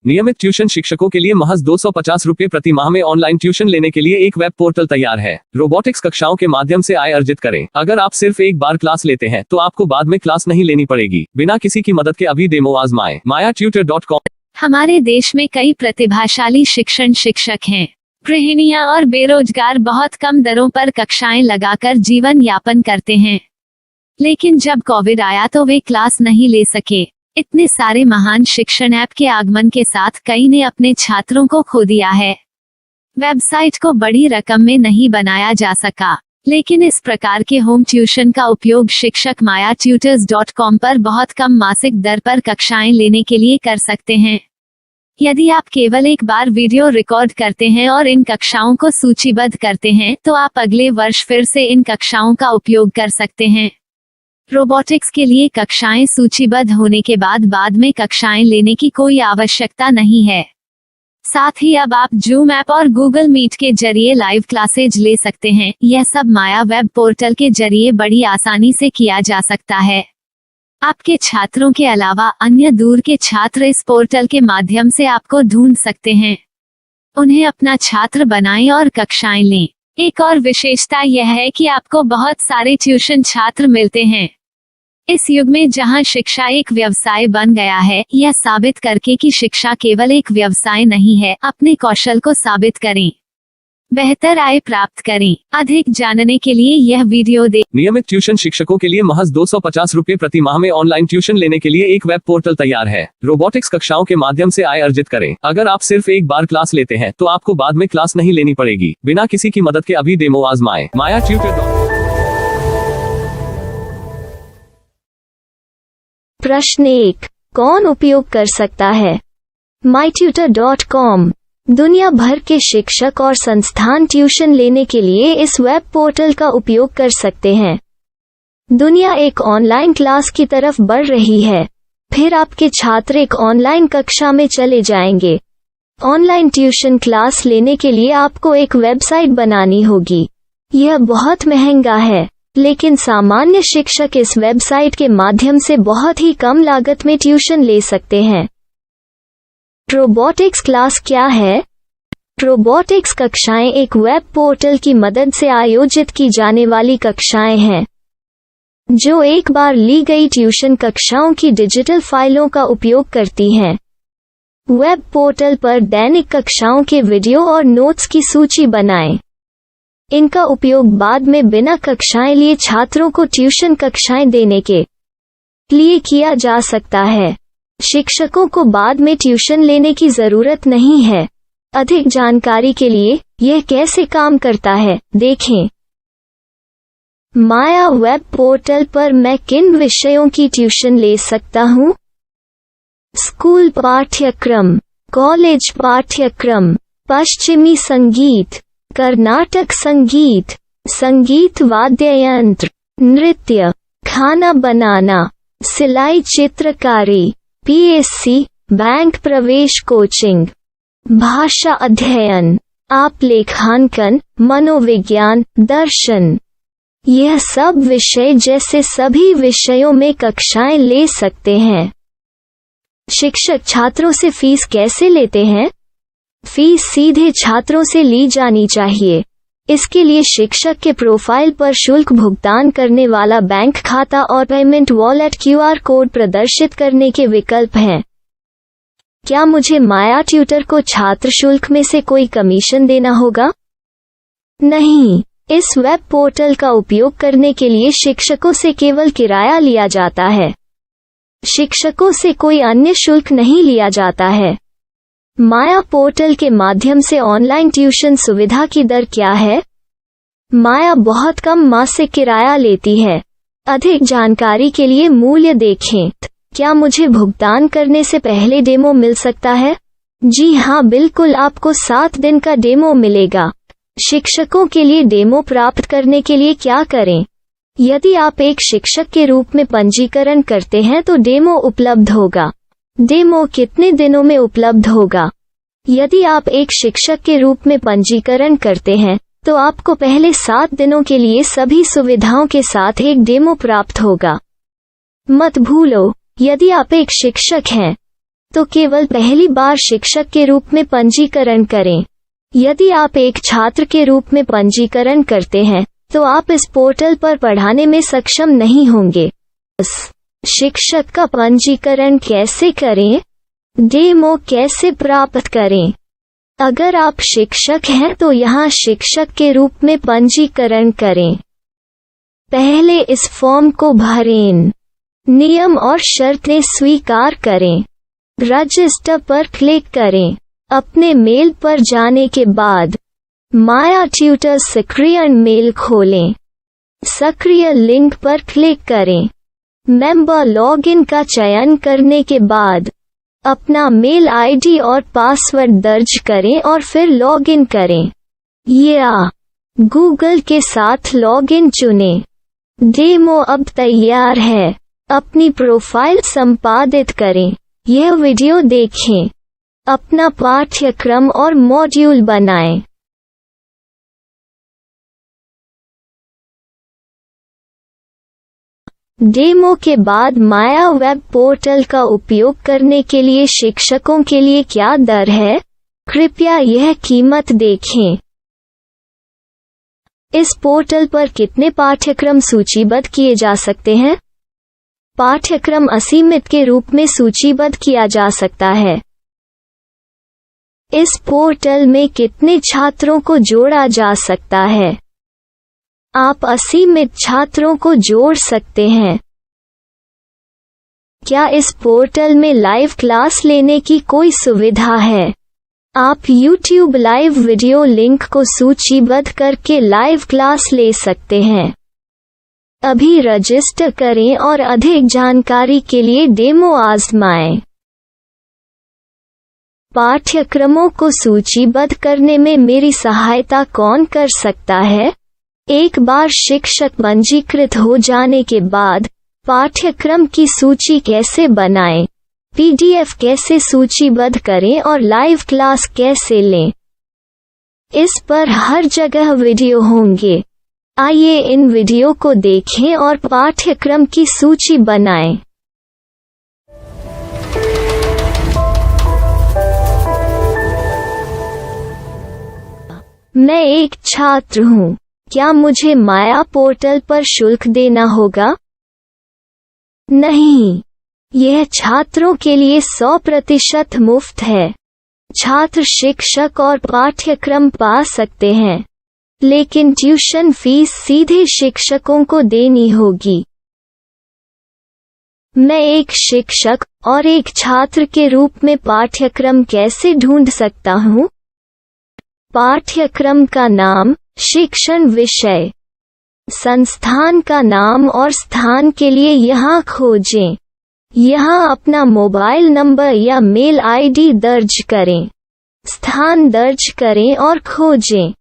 नियमित ट्यूशन शिक्षकों के लिए महज 250 रुपए प्रति माह में ऑनलाइन ट्यूशन लेने के लिए एक वेब पोर्टल तैयार है। रोबोटिक्स कक्षाओं के माध्यम से आय अर्जित करें। अगर आप सिर्फ एक बार क्लास लेते हैं तो आपको बाद में क्लास नहीं लेनी पड़ेगी। बिना किसी की मदद के अभी डेमो आजमाएं। mayatutor.com। हमारे देश में कई प्रतिभाशाली शिक्षक हैं। गृहिणियां और बेरोजगार बहुत कम दरों पर कक्षाएं लगाकर जीवन यापन करते हैं, लेकिन जब कोविड आया तो वे क्लास नहीं ले सके। इतने सारे महान शिक्षण ऐप के आगमन के साथ कई ने अपने छात्रों को खो दिया है। वेबसाइट को बड़ी रकम में नहीं बनाया जा सका, लेकिन इस प्रकार के होम ट्यूशन का उपयोग शिक्षक mayatutors.com पर बहुत कम मासिक दर पर कक्षाएं लेने के लिए कर सकते हैं। यदि आप केवल एक बार वीडियो रिकॉर्ड करते हैं और इन कक्षाओं को सूचीबद्ध करते हैं तो आप अगले वर्ष फिर से इन कक्षाओं का उपयोग कर सकते हैं। रोबोटिक्स के लिए कक्षाएं सूचीबद्ध होने के बाद में कक्षाएं लेने की कोई आवश्यकता नहीं है। साथ ही अब आप जूम ऐप और गूगल मीट के जरिए लाइव क्लासेज ले सकते हैं। यह सब माया वेब पोर्टल के जरिए बड़ी आसानी से किया जा सकता है। आपके छात्रों के अलावा अन्य दूर के छात्र इस पोर्टल के माध्यम से आपको ढूंढ सकते हैं। उन्हें अपना छात्र बनाएं और कक्षाएं लें। एक और विशेषता यह है कि आपको बहुत सारे ट्यूशन छात्र मिलते हैं। इस युग में जहां शिक्षा एक व्यवसाय बन गया है, यह साबित करके कि शिक्षा केवल एक व्यवसाय नहीं है, अपने कौशल को साबित करें, बेहतर आय प्राप्त करें। अधिक जानने के लिए यह वीडियो देखें। नियमित ट्यूशन शिक्षकों के लिए महज 250 रुपए प्रति माह में ऑनलाइन ट्यूशन लेने के लिए एक वेब पोर्टल तैयार है। रोबोटिक्स कक्षाओं के माध्यम से आय अर्जित करें। अगर आप सिर्फ एक बार क्लास लेते हैं तो आपको बाद में क्लास नहीं लेनी पड़ेगी। बिना किसी की मदद के अभी डेमो आजमाएं। mayatutor.com। प्रश्न 1, कौन उपयोग कर सकता है? mytutor.com दुनिया भर के शिक्षक और संस्थान ट्यूशन लेने के लिए इस वेब पोर्टल का उपयोग कर सकते हैं। दुनिया एक ऑनलाइन क्लास की तरफ बढ़ रही है। फिर आपके छात्र एक ऑनलाइन कक्षा में चले जाएंगे। ऑनलाइन ट्यूशन क्लास लेने के लिए आपको एक वेबसाइट बनानी होगी। यह बहुत महंगा है, लेकिन सामान्य शिक्षक इस वेबसाइट के माध्यम से बहुत ही कम लागत में ट्यूशन ले सकते हैं। रोबोटिक्स क्लास क्या है? रोबोटिक्स कक्षाएं एक वेब पोर्टल की मदद से आयोजित की जाने वाली कक्षाएं हैं, जो एक बार ली गई ट्यूशन कक्षाओं की डिजिटल फाइलों का उपयोग करती हैं। वेब पोर्टल पर दैनिक कक्षाओं के वीडियो और नोट्स की सूची बनाएं। इनका उपयोग बाद में बिना कक्षाएं लिए छात्रों को ट्यूशन कक्षाएं देने के लिए किया जा सकता है। शिक्षकों को बाद में ट्यूशन लेने की जरूरत नहीं है। अधिक जानकारी के लिए यह कैसे काम करता है, देखें। माया वेब पोर्टल पर मैं किन विषयों की ट्यूशन ले सकता हूँ? स्कूल पाठ्यक्रम, कॉलेज पाठ्यक्रम, पश्चिमी संगीत, कर्नाटक संगीत, संगीत वाद्य यंत्र, नृत्य, खाना बनाना, सिलाई चित्रकारी, पीएससी, बैंक प्रवेश कोचिंग, भाषा अध्ययन, आप लेखांकन, मनोविज्ञान, दर्शन। यह सब विषय जैसे सभी विषयों में कक्षाएं ले सकते हैं। शिक्षक छात्रों से फीस कैसे लेते हैं? फीस सीधे छात्रों से ली जानी चाहिए। इसके लिए शिक्षक के प्रोफाइल पर शुल्क भुगतान करने वाला बैंक खाता और पेमेंट वॉलेट क्यूआर कोड प्रदर्शित करने के विकल्प हैं। क्या मुझे माया ट्यूटर को छात्र शुल्क में से कोई कमीशन देना होगा? नहीं, इस वेब पोर्टल का उपयोग करने के लिए शिक्षकों से केवल किराया लिया जाता है। शिक्षकों से कोई अन्य शुल्क नहीं लिया जाता है। माया पोर्टल के माध्यम से ऑनलाइन ट्यूशन सुविधा की दर क्या है? माया बहुत कम मासिक किराया लेती है। अधिक जानकारी के लिए मूल्य देखें। क्या मुझे भुगतान करने से पहले डेमो मिल सकता है? जी हाँ, बिल्कुल, आपको 7 दिन का डेमो मिलेगा। शिक्षकों के लिए डेमो प्राप्त करने के लिए क्या करें? यदि आप एक शिक्षक के रूप में पंजीकरण करते हैं तो डेमो उपलब्ध होगा। डेमो कितने दिनों में उपलब्ध होगा? यदि आप एक शिक्षक के रूप में पंजीकरण करते हैं तो आपको पहले 7 दिनों के लिए सभी सुविधाओं के साथ एक डेमो प्राप्त होगा। मत भूलो, यदि आप एक शिक्षक हैं तो केवल पहली बार शिक्षक के रूप में पंजीकरण करें। यदि आप एक छात्र के रूप में पंजीकरण करते हैं तो आप इस पोर्टल पर पढ़ाने में सक्षम नहीं होंगे। शिक्षक का पंजीकरण कैसे करें? डेमो कैसे प्राप्त करें? अगर आप शिक्षक हैं तो यहाँ शिक्षक के रूप में पंजीकरण करें। पहले इस फॉर्म को भरें। नियम और शर्तें स्वीकार करें। रजिस्टर पर क्लिक करें। अपने मेल पर जाने के बाद माया ट्यूटर सक्रिय मेल खोलें। सक्रिय लिंक पर क्लिक करें। मेंबर लॉगिन का चयन करने के बाद अपना मेल आईडी और पासवर्ड दर्ज करें और फिर लॉगिन करें या गूगल के साथ लॉगिन चुनें। डेमो अब तैयार है। अपनी प्रोफाइल संपादित करें। यह वीडियो देखें। अपना पाठ्यक्रम और मॉड्यूल बनाएं। डेमो के बाद माया वेब पोर्टल का उपयोग करने के लिए शिक्षकों के लिए क्या दर है? कृपया यह कीमत देखें। इस पोर्टल पर कितने पाठ्यक्रम सूचीबद्ध किए जा सकते हैं? पाठ्यक्रम असीमित के रूप में सूचीबद्ध किया जा सकता है। इस पोर्टल में कितने छात्रों को जोड़ा जा सकता है? आप असीमित छात्रों को जोड़ सकते हैं। क्या इस पोर्टल में लाइव क्लास लेने की कोई सुविधा है? आप YouTube लाइव वीडियो लिंक को सूचीबद्ध करके लाइव क्लास ले सकते हैं। अभी रजिस्टर करें और अधिक जानकारी के लिए डेमो आजमाएं। पाठ्यक्रमों को सूचीबद्ध करने में मेरी सहायता कौन कर सकता है? एक बार शिक्षक पंजीकृत हो जाने के बाद पाठ्यक्रम की सूची कैसे बनाएं, PDF कैसे सूचीबद्ध करें और लाइव क्लास कैसे लें, इस पर हर जगह वीडियो होंगे। आइए इन वीडियो को देखें और पाठ्यक्रम की सूची बनाएं। मैं एक छात्र हूँ। क्या मुझे माया पोर्टल पर शुल्क देना होगा? नहीं, यह छात्रों के लिए 100% मुफ्त है। छात्र शिक्षक और पाठ्यक्रम पा सकते हैं, लेकिन ट्यूशन फीस सीधे शिक्षकों को देनी होगी। मैं एक शिक्षक और एक छात्र के रूप में पाठ्यक्रम कैसे ढूंढ सकता हूँ? पाठ्यक्रम का नाम, शिक्षण विषय, संस्थान का नाम और स्थान के लिए यहाँ खोजें। यहाँ अपना मोबाइल नंबर या मेल आईडी दर्ज करें। स्थान दर्ज करें और खोजें।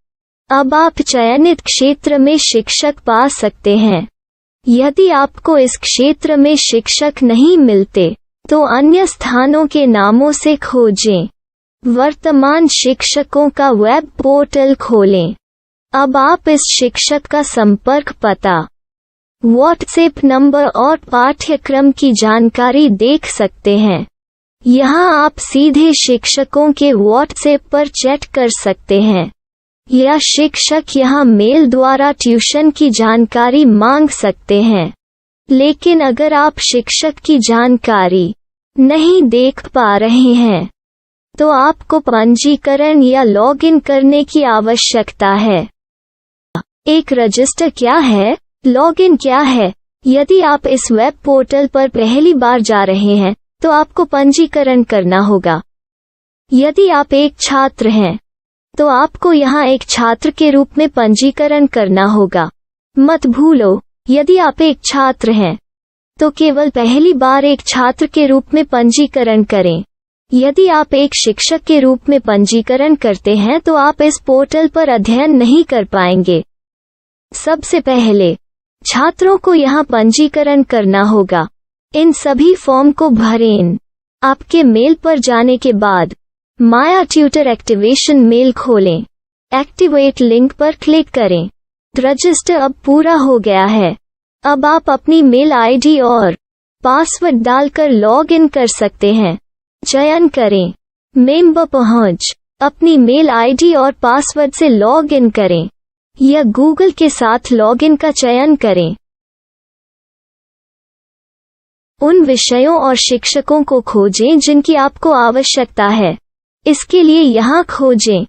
अब आप चयनित क्षेत्र में शिक्षक पा सकते हैं। यदि आपको इस क्षेत्र में शिक्षक नहीं मिलते, तो अन्य स्थानों के नामों से खोजें। वर्तमान शिक्षकों का वेब पोर्टल खोलें। अब आप इस शिक्षक का संपर्क पता, व्हाट्सएप नंबर और पाठ्यक्रम की जानकारी देख सकते हैं। यहाँ आप सीधे शिक्षकों के व्हाट्सएप पर चैट कर सकते हैं या शिक्षक यहाँ मेल द्वारा ट्यूशन की जानकारी मांग सकते हैं। लेकिन अगर आप शिक्षक की जानकारी नहीं देख पा रहे हैं, तो आपको पंजीकरण या लॉगिन करने की आवश्यकता है। एक रजिस्टर क्या है? लॉगिन क्या है? यदि आप इस वेब पोर्टल पर पहली बार जा रहे हैं, तो आपको पंजीकरण करना होगा। यदि आप एक छात्र हैं, तो आपको यहाँ एक छात्र के रूप में पंजीकरण करना होगा। मत भूलो, यदि आप एक छात्र हैं, तो केवल पहली बार एक छात्र के रूप में पंजीकरण करें। यदि आप एक शिक्षक के रूप में पंजीकरण करते हैं तो आप इस पोर्टल पर अध्ययन नहीं कर पाएंगे। सबसे पहले छात्रों को यहाँ पंजीकरण करना होगा। इन सभी फॉर्म को भरें। आपके मेल पर जाने के बाद माया ट्यूटर एक्टिवेशन मेल खोलें। एक्टिवेट लिंक पर क्लिक करें। रजिस्टर अब पूरा हो गया है। अब आप अपनी मेल आईडी और पासवर्ड डालकर लॉग इन कर सकते हैं। चयन करें। मेंबर पहुंच। अपनी मेल आईडी और पासवर्ड से लॉग इन करें या गूगल के साथ लॉगिन का चयन करें। उन विषयों और शिक्षकों को खोजें जिनकी आपको आवश्यकता है। इसके लिए यहाँ खोजें।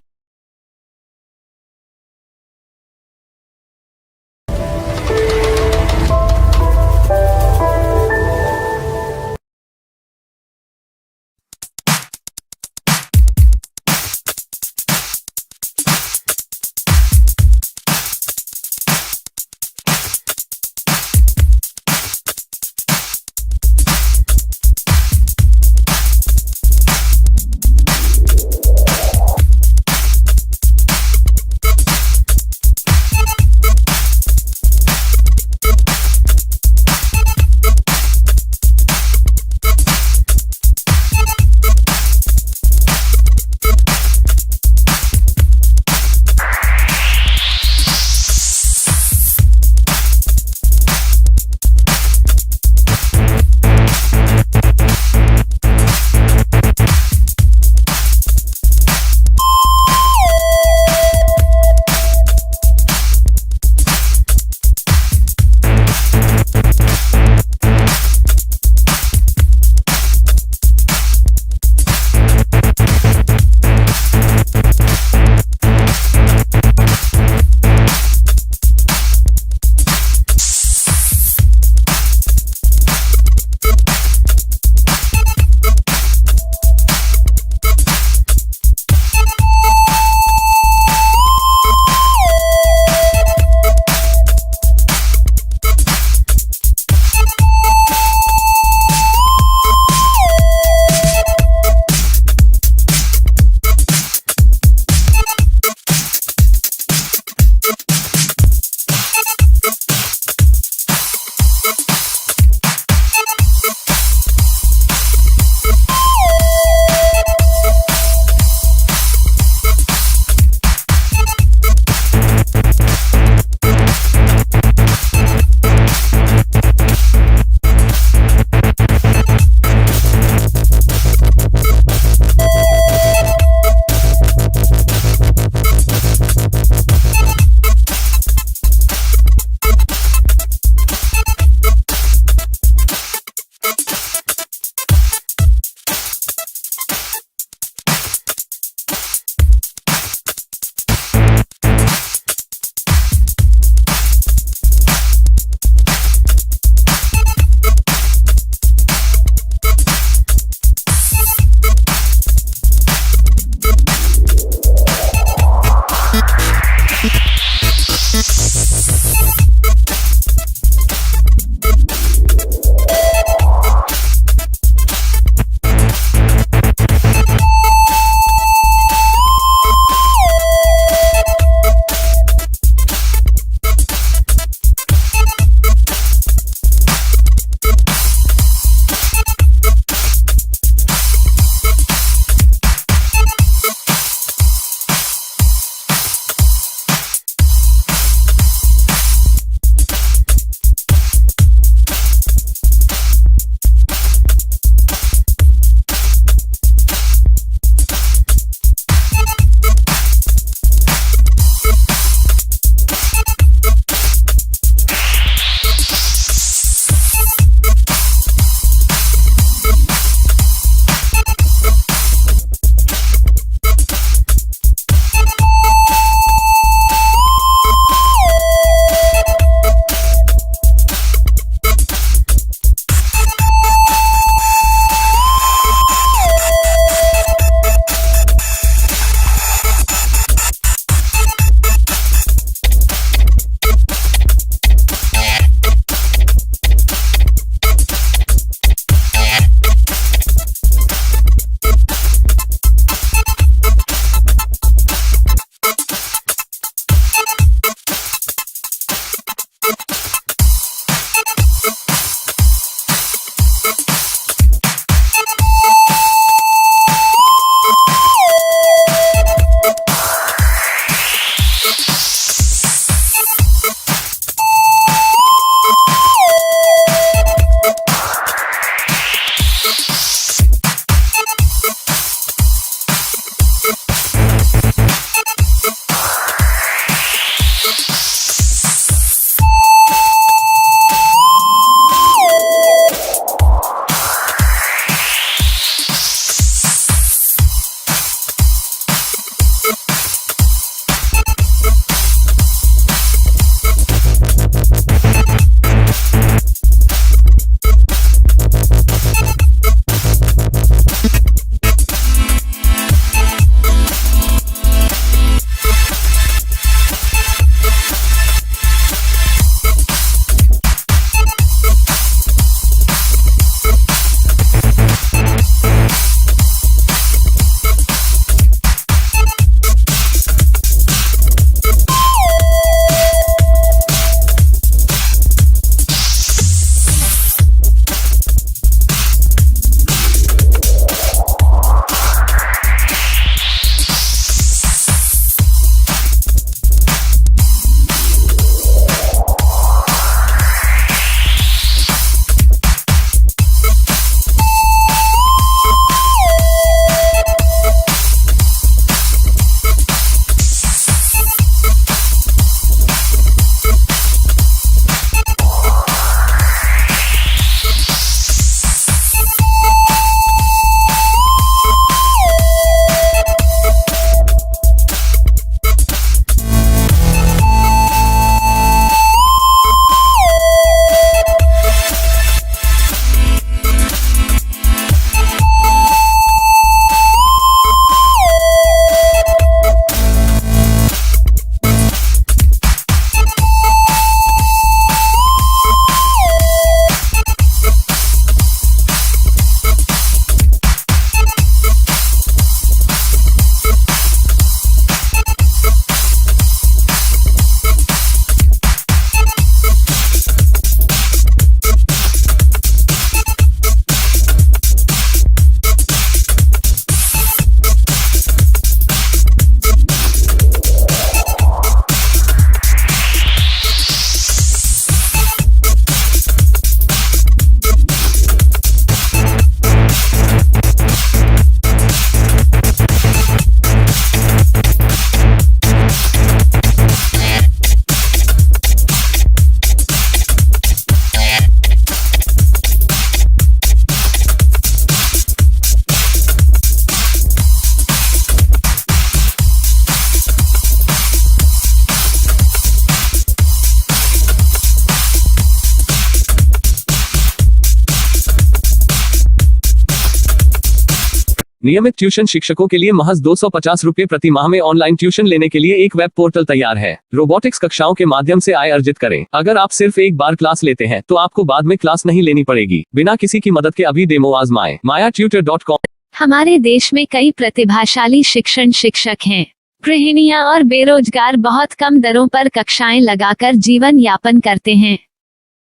नियमित ट्यूशन शिक्षकों के लिए महज 250 रुपए प्रति माह में ऑनलाइन ट्यूशन लेने के लिए एक वेब पोर्टल तैयार है। रोबोटिक्स कक्षाओं के माध्यम से आय अर्जित करें। अगर आप सिर्फ एक बार क्लास लेते हैं तो आपको बाद में क्लास नहीं लेनी पड़ेगी। बिना किसी की मदद के अभी डेमो आजमाएं। MayaTutor.com। हमारे देश में कई प्रतिभाशाली शिक्षण शिक्षक हैं। गृहिणियां और बेरोजगार बहुत कम दरों पर कक्षाएं लगाकर जीवन यापन करते हैं,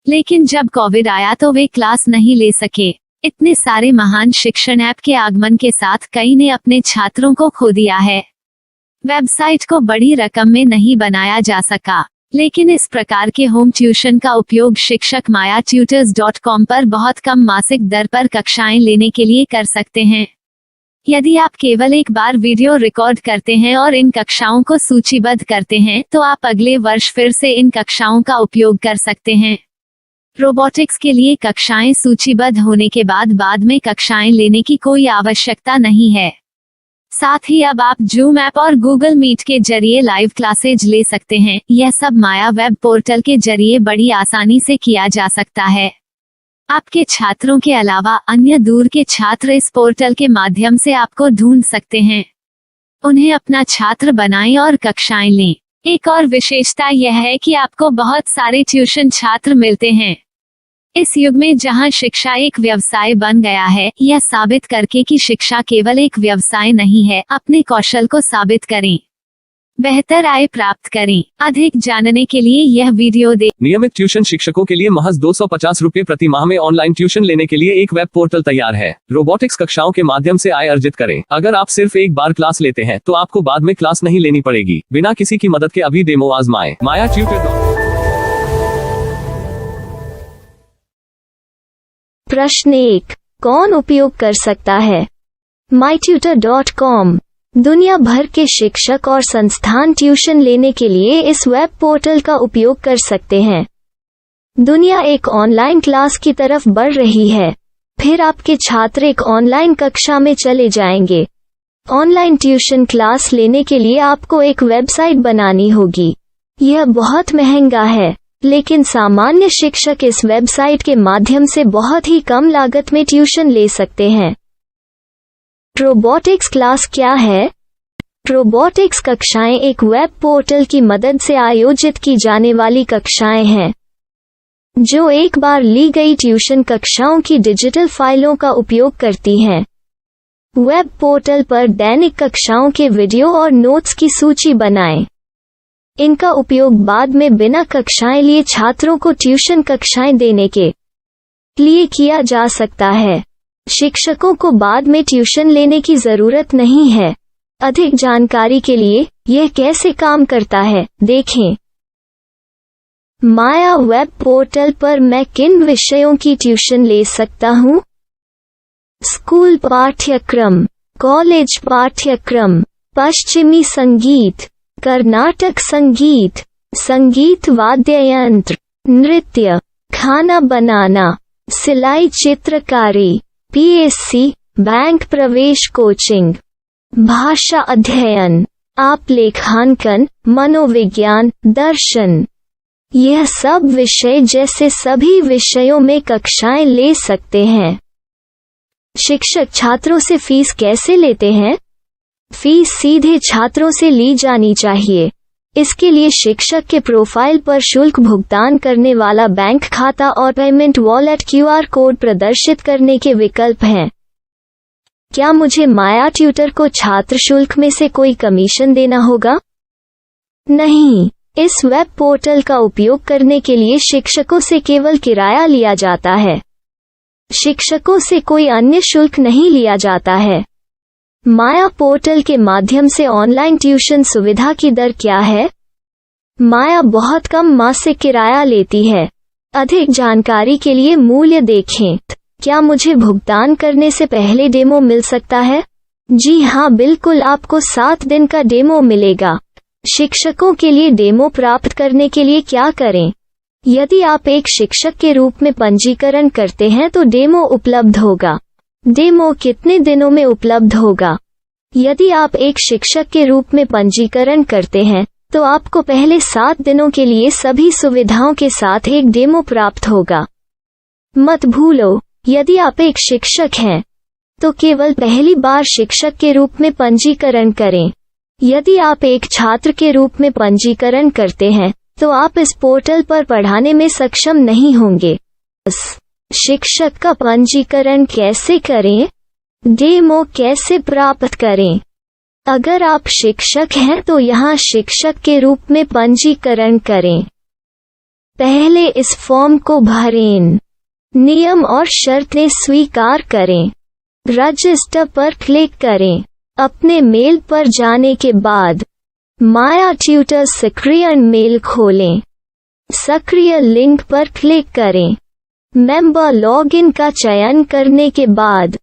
लेकिन जब कोविड आया तो वे क्लास नहीं ले सके। इतने सारे महान शिक्षण ऐप के आगमन के साथ कई ने अपने छात्रों को खो दिया है। वेबसाइट को बड़ी रकम में नहीं बनाया जा सका, लेकिन इस प्रकार के होम ट्यूशन का उपयोग शिक्षक MayaTutors.com पर बहुत कम मासिक दर पर कक्षाएं लेने के लिए कर सकते हैं। यदि आप केवल एक बार वीडियो रिकॉर्ड करते हैं और इन कक्षाओं को सूचीबद्ध करते हैं तो आप अगले वर्ष फिर से इन कक्षाओं का उपयोग कर सकते हैं। रोबोटिक्स के लिए कक्षाएं सूचीबद्ध होने के बाद में कक्षाएं लेने की कोई आवश्यकता नहीं है। साथ ही अब आप जूम ऐप और गूगल मीट के जरिए लाइव क्लासेज ले सकते हैं। यह सब माया वेब पोर्टल के जरिए बड़ी आसानी से किया जा सकता है। आपके छात्रों के अलावा अन्य दूर के छात्र इस पोर्टल के माध्यम से आपको ढूंढ सकते हैं। उन्हें अपना छात्र बनाएं और कक्षाएं लें। एक और विशेषता यह है कि आपको बहुत सारे ट्यूशन छात्र मिलते हैं। इस युग में जहां शिक्षा एक व्यवसाय बन गया है, यह साबित करके कि शिक्षा केवल एक व्यवसाय नहीं है, अपने कौशल को साबित करें, बेहतर आय प्राप्त करें। अधिक जानने के लिए यह वीडियो देखें। नियमित ट्यूशन शिक्षकों के लिए महज 250 रुपए प्रति माह में ऑनलाइन ट्यूशन लेने के लिए एक वेब पोर्टल तैयार है। रोबोटिक्स कक्षाओं के माध्यम से आय अर्जित करें। अगर आप सिर्फ एक बार क्लास लेते हैं तो आपको बाद में क्लास नहीं लेनी पड़ेगी। बिना किसी की मदद के अभी डेमो आजमाएं। MayaTutor। प्रश्न 1, कौन उपयोग कर सकता है? MyTutor.com। दुनिया भर के शिक्षक और संस्थान ट्यूशन लेने के लिए इस वेब पोर्टल का उपयोग कर सकते हैं। दुनिया एक ऑनलाइन क्लास की तरफ बढ़ रही है। फिर आपके छात्र एक ऑनलाइन कक्षा में चले जाएंगे। ऑनलाइन ट्यूशन क्लास लेने के लिए आपको एक वेबसाइट बनानी होगी। यह बहुत महंगा है, लेकिन सामान्य शिक्षक इस वेबसाइट के माध्यम से बहुत ही कम लागत में ट्यूशन ले सकते हैं। रोबोटिक्स क्लास क्या है? रोबोटिक्स कक्षाएं एक वेब पोर्टल की मदद से आयोजित की जाने वाली कक्षाएं हैं, जो एक बार ली गई ट्यूशन कक्षाओं की डिजिटल फाइलों का उपयोग करती हैं। वेब पोर्टल पर दैनिक कक्षाओं के वीडियो और नोट्स की सूची बनाएं। इनका उपयोग बाद में बिना कक्षाएं लिए छात्रों को ट्यूशन कक्षाएं देने के लिए किया जा सकता है। शिक्षकों को बाद में ट्यूशन लेने की जरूरत नहीं है। अधिक जानकारी के लिए यह कैसे काम करता है, देखें। माया वेब पोर्टल पर मैं किन विषयों की ट्यूशन ले सकता हूँ? स्कूल पाठ्यक्रम, कॉलेज पाठ्यक्रम, पश्चिमी संगीत, कर्नाटक संगीत, संगीत वाद्य यंत्र, नृत्य, खाना बनाना, सिलाई चित्रकारी, PSC, बैंक प्रवेश कोचिंग, भाषा अध्ययन, आप लेखांकन, मनोविज्ञान, दर्शन। यह सब विषय जैसे सभी विषयों में कक्षाएं ले सकते हैं। शिक्षक छात्रों से फीस कैसे लेते हैं? फीस सीधे छात्रों से ली जानी चाहिए। इसके लिए शिक्षक के प्रोफाइल पर शुल्क भुगतान करने वाला बैंक खाता और पेमेंट वॉलेट QR कोड प्रदर्शित करने के विकल्प हैं। क्या मुझे माया ट्यूटर को छात्र शुल्क में से कोई कमीशन देना होगा? नहीं, इस वेब पोर्टल का उपयोग करने के लिए शिक्षकों से केवल किराया लिया जाता है। शिक्षकों से कोई अन्य शुल्क नहीं लिया जाता है। माया पोर्टल के माध्यम से ऑनलाइन ट्यूशन सुविधा की दर क्या है? माया बहुत कम मासिक किराया लेती है। अधिक जानकारी के लिए मूल्य देखें। क्या मुझे भुगतान करने से पहले डेमो मिल सकता है? जी हाँ, बिल्कुल, आपको 7 दिन का डेमो मिलेगा। शिक्षकों के लिए डेमो प्राप्त करने के लिए क्या करें? यदि आप एक शिक्षक के रूप में पंजीकरण करते हैं तो डेमो उपलब्ध होगा। डेमो कितने दिनों में उपलब्ध होगा? यदि आप एक शिक्षक के रूप में पंजीकरण करते हैं तो आपको पहले 7 दिनों के लिए सभी सुविधाओं के साथ एक डेमो प्राप्त होगा। मत भूलो, यदि आप एक शिक्षक हैं तो केवल पहली बार शिक्षक के रूप में पंजीकरण करें। यदि आप एक छात्र के रूप में पंजीकरण करते हैं तो आप इस पोर्टल पर पढ़ाने में सक्षम नहीं होंगे। शिक्षक का पंजीकरण कैसे करें? डेमो कैसे प्राप्त करें? अगर आप शिक्षक हैं तो यहाँ शिक्षक के रूप में पंजीकरण करें। पहले इस फॉर्म को भरें। नियम और शर्तें स्वीकार करें। रजिस्टर पर क्लिक करें। अपने मेल पर जाने के बाद माया ट्यूटर सक्रिय मेल खोलें। सक्रिय लिंक पर क्लिक करें। मेंबर लॉगिन का चयन करने के बाद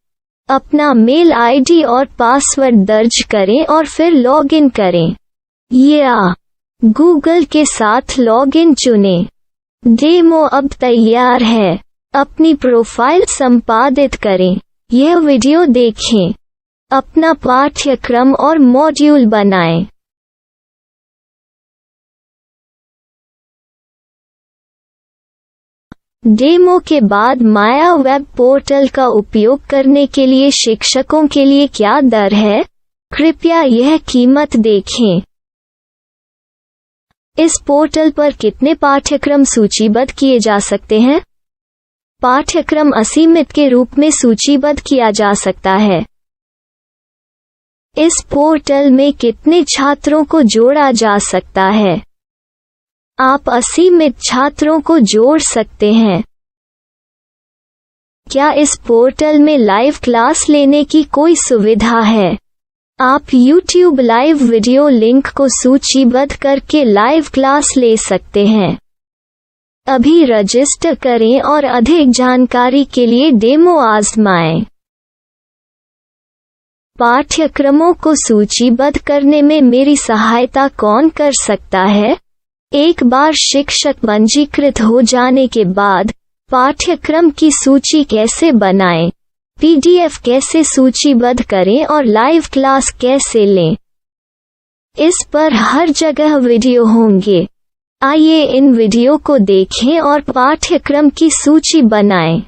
अपना मेल आईडी और पासवर्ड दर्ज करें और फिर लॉगिन करें या गूगल के साथ लॉगिन चुनें। डेमो अब तैयार है। अपनी प्रोफाइल संपादित करें। यह वीडियो देखें। अपना पाठ्यक्रम और मॉड्यूल बनाएं। डेमो के बाद माया वेब पोर्टल का उपयोग करने के लिए शिक्षकों के लिए क्या दर है? कृपया यह कीमत देखें। इस पोर्टल पर कितने पाठ्यक्रम सूचीबद्ध किए जा सकते हैं? पाठ्यक्रम असीमित के रूप में सूचीबद्ध किया जा सकता है। इस पोर्टल में कितने छात्रों को जोड़ा जा सकता है? आप असीमित छात्रों को जोड़ सकते हैं। क्या इस पोर्टल में लाइव क्लास लेने की कोई सुविधा है? आप YouTube लाइव वीडियो लिंक को सूचीबद्ध करके लाइव क्लास ले सकते हैं। अभी रजिस्टर करें और अधिक जानकारी के लिए डेमो आजमाएं। पाठ्यक्रमों को सूचीबद्ध करने में मेरी सहायता कौन कर सकता है? एक बार शिक्षक पंजीकृत हो जाने के बाद पाठ्यक्रम की सूची कैसे बनाएं, PDF कैसे सूचीबद्ध करें और लाइव क्लास कैसे लें, इस पर हर जगह वीडियो होंगे। आइए इन वीडियो को देखें और पाठ्यक्रम की सूची बनाएं।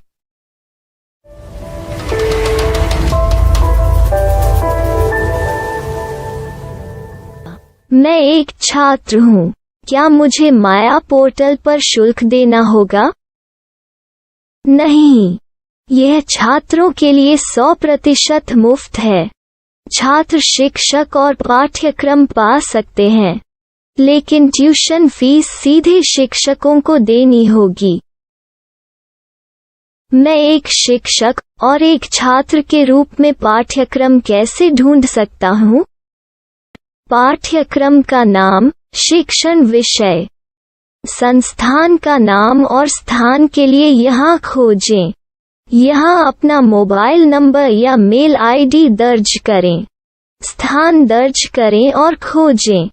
मैं एक छात्र हूँ। क्या मुझे माया पोर्टल पर शुल्क देना होगा? नहीं, यह छात्रों के लिए 100% मुफ्त है। छात्र शिक्षक और पाठ्यक्रम पा सकते हैं, लेकिन ट्यूशन फीस सीधे शिक्षकों को देनी होगी। मैं एक शिक्षक और एक छात्र के रूप में पाठ्यक्रम कैसे ढूंढ सकता हूँ? पाठ्यक्रम का नाम, शिक्षण विषय, संस्थान का नाम और स्थान के लिए यहाँ खोजें। यहाँ अपना मोबाइल नंबर या मेल आईडी दर्ज करें। स्थान दर्ज करें और खोजें।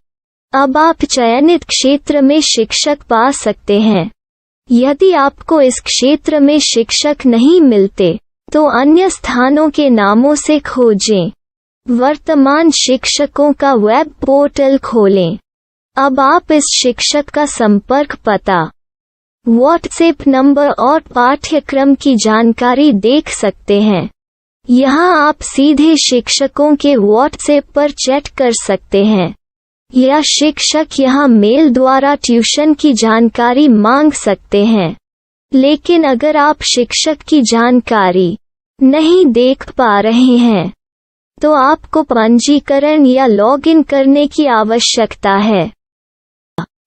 अब आप चयनित क्षेत्र में शिक्षक पा सकते हैं। यदि आपको इस क्षेत्र में शिक्षक नहीं मिलते, तो अन्य स्थानों के नामों से खोजें। वर्तमान शिक्षकों का वेब पोर्टल खोलें। अब आप इस शिक्षक का संपर्क पता, व्हाट्सएप नंबर और पाठ्यक्रम की जानकारी देख सकते हैं। यहाँ आप सीधे शिक्षकों के व्हाट्सएप पर चैट कर सकते हैं या शिक्षक यहाँ मेल द्वारा ट्यूशन की जानकारी मांग सकते हैं। लेकिन अगर आप शिक्षक की जानकारी नहीं देख पा रहे हैं, तो आपको पंजीकरण या लॉगिन करने की आवश्यकता है।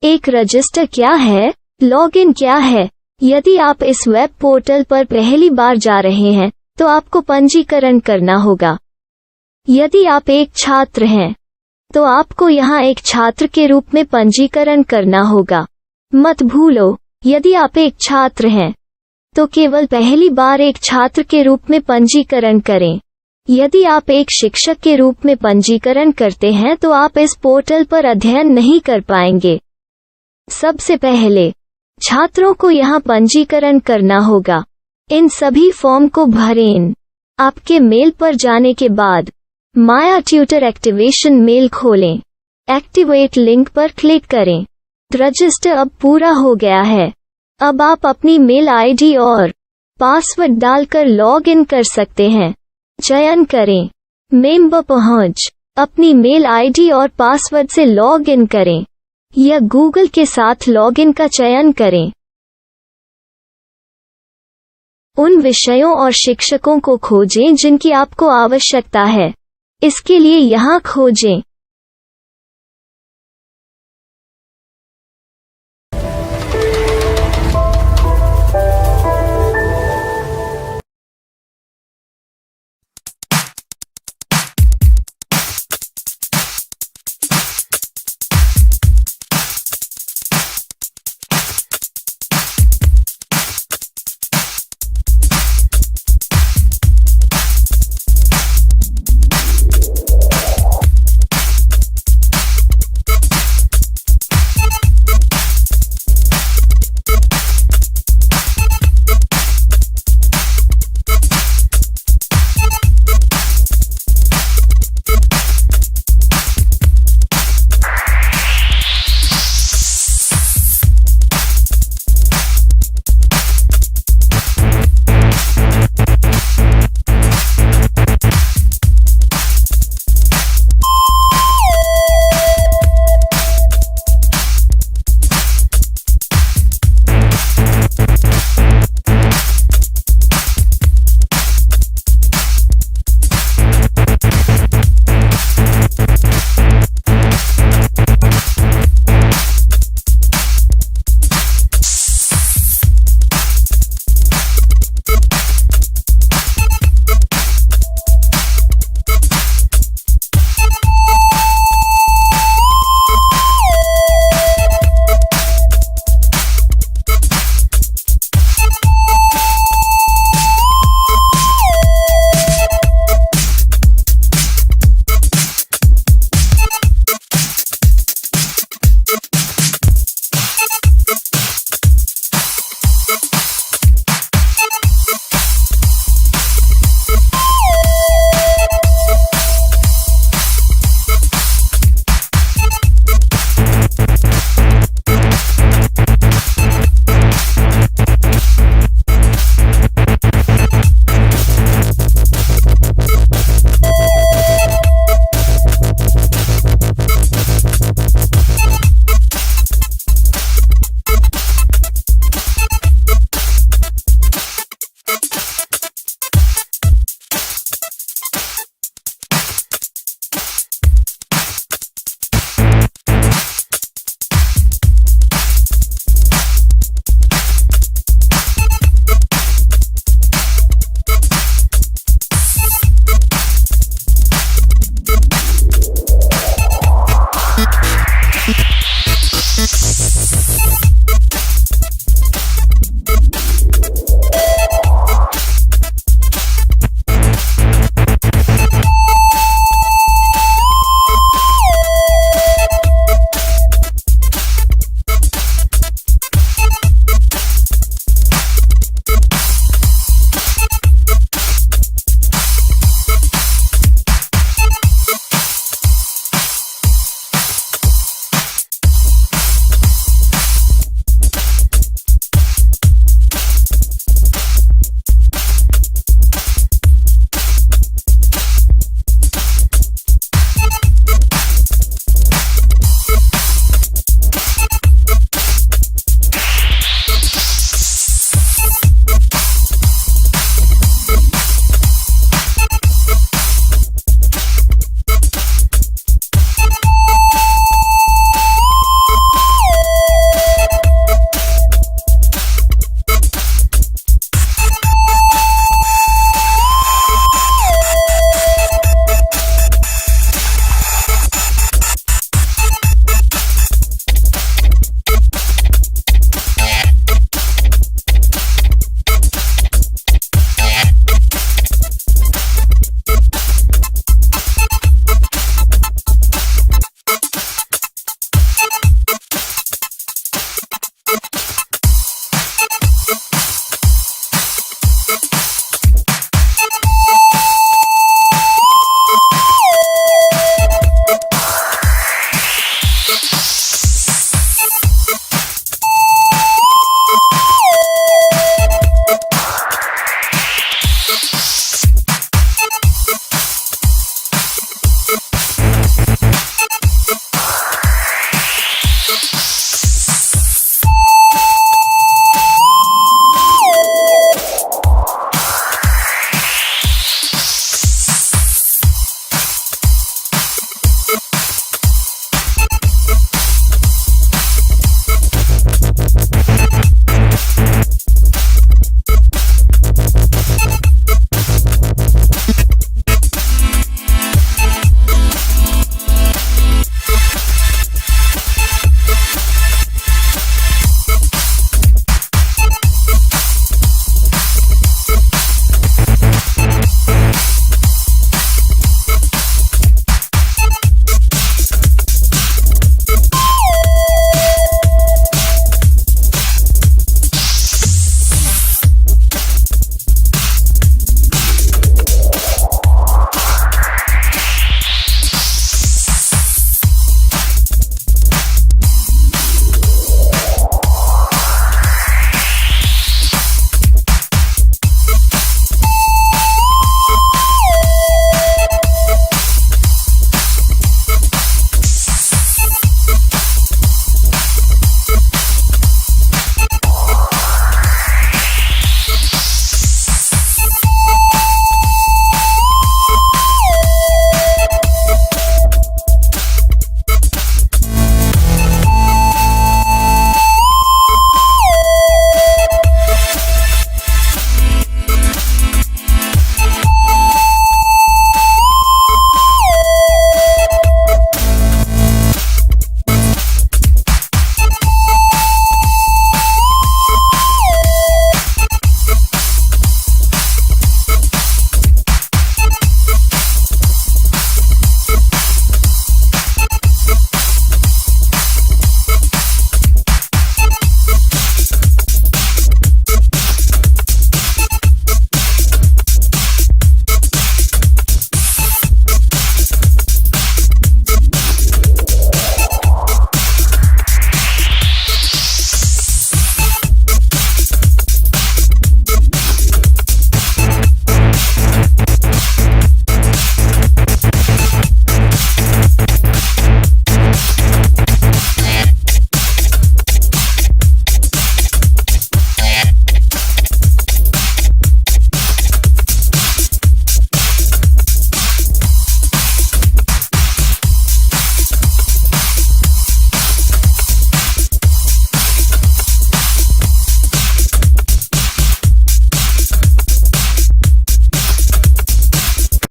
एक रजिस्टर क्या है? लॉगिन क्या है? यदि आप इस वेब पोर्टल पर पहली बार जा रहे हैं, तो आपको पंजीकरण करना होगा। यदि आप एक छात्र हैं, तो आपको यहाँ एक छात्र के रूप में पंजीकरण करना होगा। मत भूलो, यदि आप एक छात्र हैं, तो केवल पहली बार एक छात्र के रूप में पंजीकरण करें। यदि आप एक शिक्षक के रूप में पंजीकरण करते हैं तो आप इस पोर्टल पर अध्ययन नहीं कर पाएंगे। सबसे पहले छात्रों को यहाँ पंजीकरण करना होगा। इन सभी फॉर्म को भरें। आपके मेल पर जाने के बाद माया ट्यूटर एक्टिवेशन मेल खोलें। एक्टिवेट लिंक पर क्लिक करें। रजिस्टर अब पूरा हो गया है। अब आप अपनी मेल आईडी और पासवर्ड डालकर लॉग इन कर सकते हैं। चयन करें। मेंबर पहुंच। अपनी मेल आईडी और पासवर्ड से लॉग इन करें या गूगल के साथ लॉगिन का चयन करें। उन विषयों और शिक्षकों को खोजें जिनकी आपको आवश्यकता है। इसके लिए यहाँ खोजें।